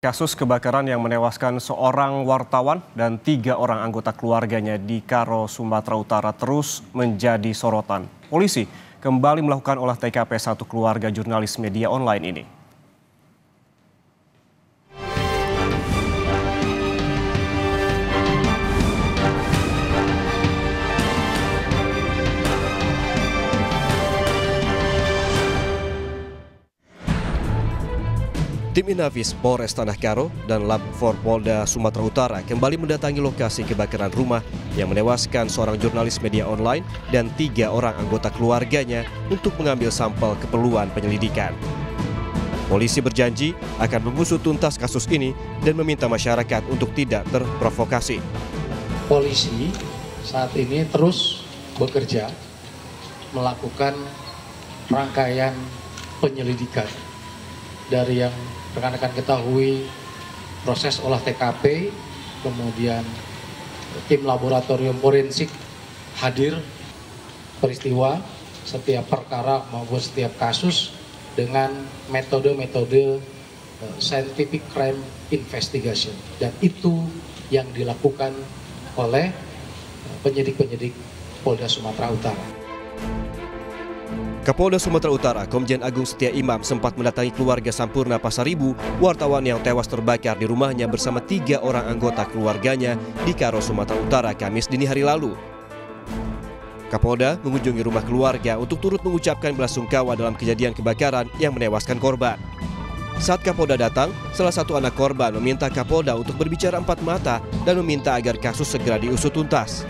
Kasus kebakaran yang menewaskan seorang wartawan dan 3 orang anggota keluarganya di Karo, Sumatera Utara terus menjadi sorotan. Polisi kembali melakukan olah TKP satu keluarga jurnalis media online ini. Tim Inafis Polres Tanah Karo dan Lab 4 Polda Sumatera Utara kembali mendatangi lokasi kebakaran rumah yang menewaskan seorang jurnalis media online dan 3 orang anggota keluarganya untuk mengambil sampel keperluan penyelidikan. Polisi berjanji akan mengusut tuntas kasus ini dan meminta masyarakat untuk tidak terprovokasi. Polisi saat ini terus bekerja melakukan rangkaian penyelidikan dari yang rekan-rekan ketahui, proses olah TKP, kemudian tim laboratorium forensik hadir peristiwa setiap perkara maupun setiap kasus dengan metode-metode scientific crime investigation, dan itu yang dilakukan oleh penyidik-penyidik Polda Sumatera Utara. Kapolda Sumatera Utara, Komjen Agung Setia Imam sempat mendatangi keluarga Sampurna Pasaribu, wartawan yang tewas terbakar di rumahnya bersama 3 orang anggota keluarganya di Karo, Sumatera Utara, Kamis dini hari lalu. Kapolda mengunjungi rumah keluarga untuk turut mengucapkan belasungkawa dalam kejadian kebakaran yang menewaskan korban. Saat Kapolda datang, salah satu anak korban meminta Kapolda untuk berbicara empat mata dan meminta agar kasus segera diusut tuntas.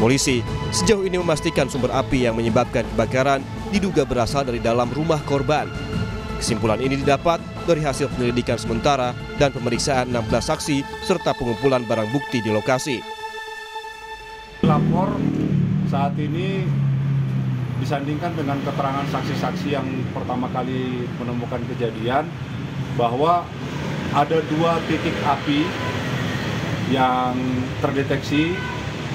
Polisi sejauh ini memastikan sumber api yang menyebabkan kebakaran diduga berasal dari dalam rumah korban. Kesimpulan ini didapat dari hasil penyelidikan sementara dan pemeriksaan 16 saksi serta pengumpulan barang bukti di lokasi. Lapor saat ini disandingkan dengan keterangan saksi-saksi yang pertama kali menemukan kejadian bahwa ada 2 titik api yang terdeteksi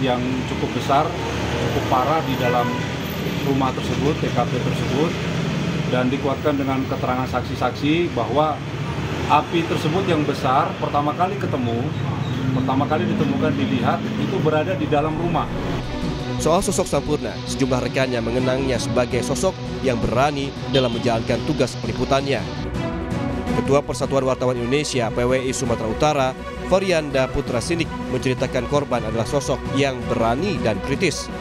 yang cukup besar, cukup parah di dalam rumah tersebut, TKP tersebut, dan dikuatkan dengan keterangan saksi-saksi bahwa api tersebut yang besar pertama kali ditemukan dilihat itu berada di dalam rumah. Soal sosok Sampurna, sejumlah rekannya mengenangnya sebagai sosok yang berani dalam menjalankan tugas peliputannya. Ketua Persatuan Wartawan Indonesia (PWI) Sumatera Utara, Varianda Putra Sinik, menceritakan korban adalah sosok yang berani dan kritis.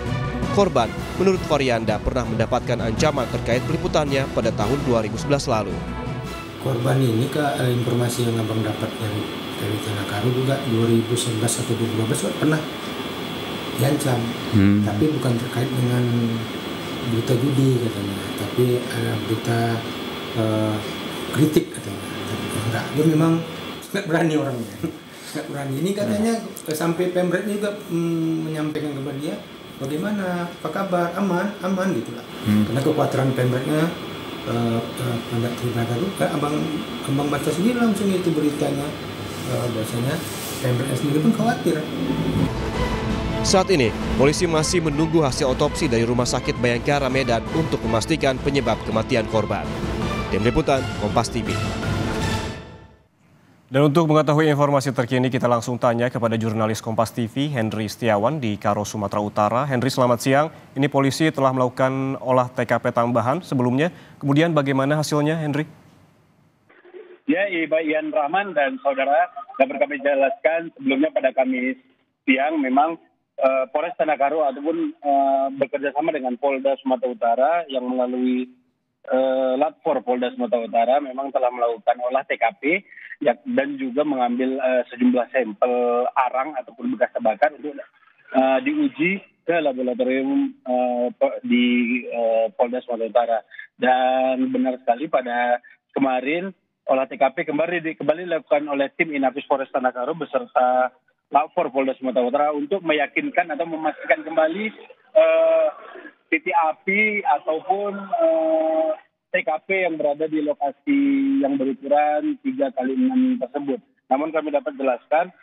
Korban, menurut Varianda, pernah mendapatkan ancaman terkait peliputannya pada tahun 2011 lalu. Korban ini, informasi yang abang dapat dari Tanah Karo juga 2011 atau 2012 pernah diancam, tapi bukan terkait dengan berita judi katanya, tapi ada berita kritik katanya. Enggak, dia memang sangat berani orangnya. Sangat berani. Ini katanya sampai Pemret juga menyampaikan kepada dia, bagaimana, apa kabar, aman gitulah. Karena kekhawatiran Pemretnya pada terima itu, abang baca sendiri langsung itu beritanya, bahwasanya Pemretnya sendiri pun khawatir. Saat ini, polisi masih menunggu hasil otopsi dari Rumah Sakit Bayangkara Medan untuk memastikan penyebab kematian korban. Tim Liputan, Kompas TV. Dan untuk mengetahui informasi terkini, kita langsung tanya kepada jurnalis Kompas TV, Henry Setiawan di Karo, Sumatera Utara. Henry, selamat siang. Ini polisi telah melakukan olah TKP tambahan sebelumnya. Kemudian bagaimana hasilnya, Henry? Ya, Ian Rahman dan saudara, dapat kami jelaskan sebelumnya pada Kamis siang memang Polres Tanah Karo ataupun bekerja sama dengan Polda Sumatera Utara yang melalui Lab 4 Polda Sumatera Utara memang telah melakukan olah TKP dan juga mengambil sejumlah sampel arang ataupun bekas terbakar untuk diuji ke laboratorium di Polda Sumatera Utara. Dan benar sekali pada kemarin olah TKP kembali dilakukan oleh tim Inafis Polres Tanah Karo beserta Lab 4 Polda Sumatera Utara untuk meyakinkan atau memastikan kembali titik api ataupun TKP yang berada di lokasi yang berukuran 3x6 tersebut. Namun kami dapat jelaskan,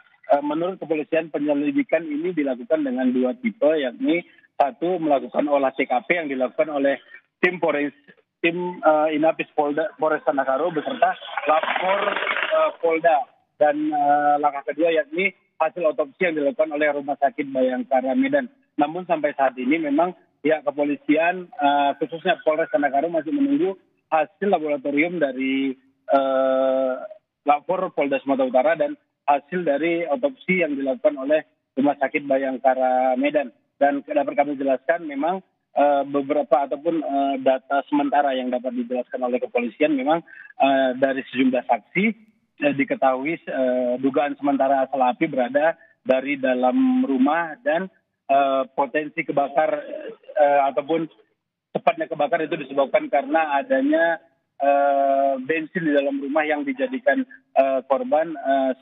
menurut kepolisian penyelidikan ini dilakukan dengan 2 tipe, yakni satu melakukan olah TKP yang dilakukan oleh tim tim Inapis Polres Tanah Karo beserta lapor Polda. Dan langkah kedua yakni hasil otopsi yang dilakukan oleh Rumah Sakit Bayangkara Medan. Namun sampai saat ini memang pihak kepolisian khususnya Polres Tanah Karo masih menunggu hasil laboratorium dari lapor Polda Sumatera Utara dan hasil dari otopsi yang dilakukan oleh Rumah Sakit Bayangkara Medan. Dan dapat kami jelaskan memang beberapa ataupun data sementara yang dapat dijelaskan oleh kepolisian memang dari sejumlah saksi diketahui dugaan sementara asal api berada dari dalam rumah dan potensi kebakar ataupun cepatnya kebakar itu disebabkan karena adanya bensin di dalam rumah yang dijadikan korban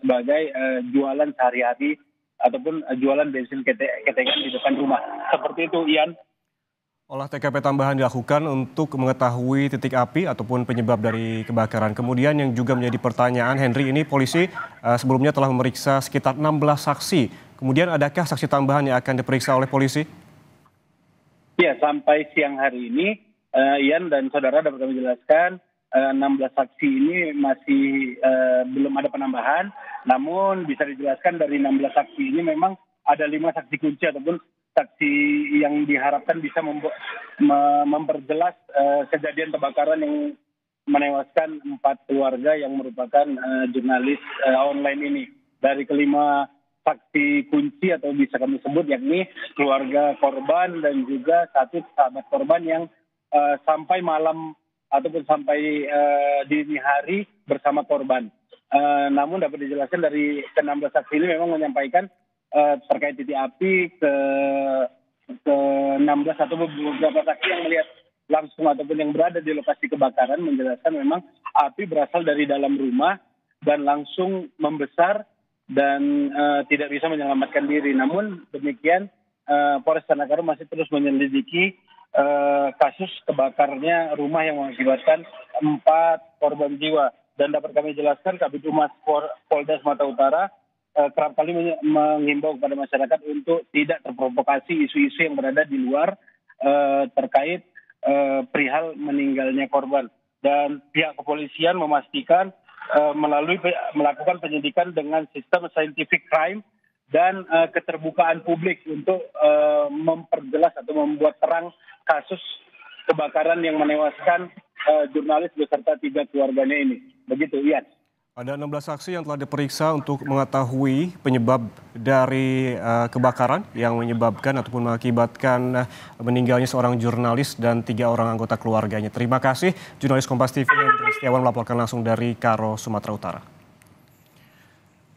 sebagai jualan sehari-hari ataupun jualan bensin ketengan di depan rumah. Seperti itu, Ian. Olah TKP tambahan dilakukan untuk mengetahui titik api ataupun penyebab dari kebakaran. Kemudian yang juga menjadi pertanyaan, Henry, ini polisi sebelumnya telah memeriksa sekitar 16 saksi. Kemudian adakah saksi tambahan yang akan diperiksa oleh polisi? Ya, sampai siang hari ini, Ian dan saudara dapat kami jelaskan, 16 saksi ini masih belum ada penambahan. Namun bisa dijelaskan dari 16 saksi ini memang ada 5 saksi kunci ataupun saksi yang diharapkan bisa memperjelas kejadian kebakaran yang menewaskan 4 keluarga yang merupakan jurnalis online ini. Dari kelima saksi kunci atau bisa kami sebut yakni keluarga korban dan juga 1 sahabat korban yang sampai malam ataupun sampai dini hari bersama korban. Namun dapat dijelaskan dari ke-16 saksi ini memang menyampaikan terkait titik api ke 16 atau beberapa saksi yang melihat langsung ataupun yang berada di lokasi kebakaran menjelaskan memang api berasal dari dalam rumah dan langsung membesar dan tidak bisa menyelamatkan diri. Namun demikian Polres Tanah Karo masih terus menyelidiki kasus kebakarnya rumah yang mengakibatkan 4 korban jiwa. Dan dapat kami jelaskan Kabid Humas Polda Sumatera Utara kerap kali menghimbau kepada masyarakat untuk tidak terprovokasi isu-isu yang berada di luar terkait perihal meninggalnya korban. Dan pihak kepolisian memastikan melakukan penyidikan dengan sistem scientific crime dan keterbukaan publik untuk memperjelas atau membuat terang kasus kebakaran yang menewaskan jurnalis beserta 3 keluarganya ini. Begitu, Ian. Ada 16 saksi yang telah diperiksa untuk mengetahui penyebab dari kebakaran yang menyebabkan ataupun mengakibatkan meninggalnya seorang jurnalis dan 3 orang anggota keluarganya. Terima kasih, jurnalis Kompas TV Hendry Setiawan melaporkan langsung dari Karo, Sumatera Utara.